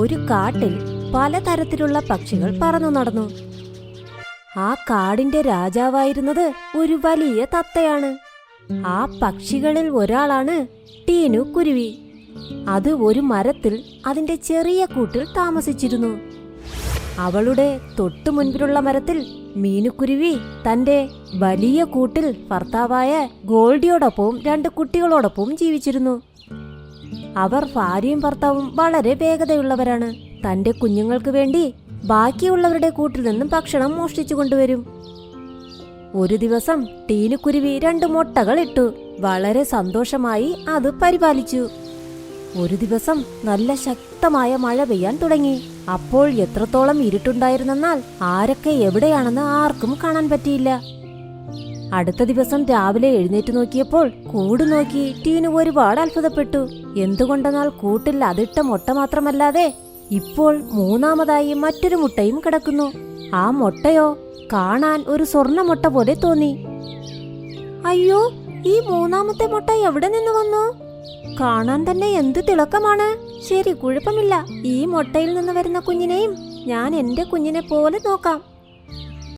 ഒരു കാട്ടിൽ പലതരത്തിലുള്ള പക്ഷികൾ പറന്നു നടന്നു. ആ കാടിന്റെ രാജാവായിരുന്നത് ഒരു വലിയ തത്തയാണ്. ആ പക്ഷികളിൽ ഒരാളാണ് ടീനു കുരുവി. അത് ഒരു മരത്തിൽ അതിന്റെ ചെറിയ കൂട്ടിൽ താമസിച്ചിരുന്നു. അവളുടെ തൊട്ടു മുൻപിലുള്ള മരത്തിൽ മീനുക്കുരുവി തന്റെ വലിയ കൂട്ടിൽ ഭർത്താവായ ഗോൾഡിയോടൊപ്പവും 2 കുട്ടികളോടൊപ്പവും ജീവിച്ചിരുന്നു. അവർ ഭാര്യയും ഭർത്താവും വളരെ വേഗതയുള്ളവരാണ്. തന്റെ കുഞ്ഞുങ്ങൾക്ക് വേണ്ടി ബാക്കിയുള്ളവരുടെ കൂട്ടിൽ നിന്നും ഭക്ഷണം മോഷ്ടിച്ചു കൊണ്ടുവരും. ഒരു ദിവസം ടീനുക്കുരുവി 2 മുട്ടകൾ ഇട്ടു. വളരെ സന്തോഷമായി അത് പരിപാലിച്ചു. ഒരു ദിവസം നല്ല ശക്തമായ മഴ പെയ്യാൻ തുടങ്ങി. അപ്പോൾ എത്രത്തോളം ഇരുട്ടുണ്ടായിരുന്നെന്നാൽ ആരൊക്കെ എവിടെയാണെന്ന് ആർക്കും കാണാൻ പറ്റിയില്ല. അടുത്ത ദിവസം രാവിലെ എഴുന്നേറ്റ് നോക്കിയപ്പോൾ കൂട് നോക്കി ടീനു ഒരുപാട് അത്ഭുതപ്പെട്ടു. എന്തുകൊണ്ടെന്നാൽ കൂട്ടിൽ അതിട്ട മുട്ട മാത്രമല്ലാതെ ഇപ്പോൾ 3ാമതായി മറ്റൊരു മുട്ടയും കിടക്കുന്നു. ആ മുട്ടയോ കാണാൻ ഒരു സ്വർണ്ണ മുട്ട പോലെ തോന്നി. അയ്യോ, ഈ 3ാമത്തെ മുട്ട എവിടെ നിന്ന് വന്നു? കാണാൻ തന്നെ എന്ത് തിളക്കമാണ്. ശരി, കുഴപ്പമില്ല. ഈ മുട്ടയിൽ നിന്ന് വരുന്ന കുഞ്ഞിനെയും ഞാൻ എന്റെ കുഞ്ഞിനെ പോലെ നോക്കാം.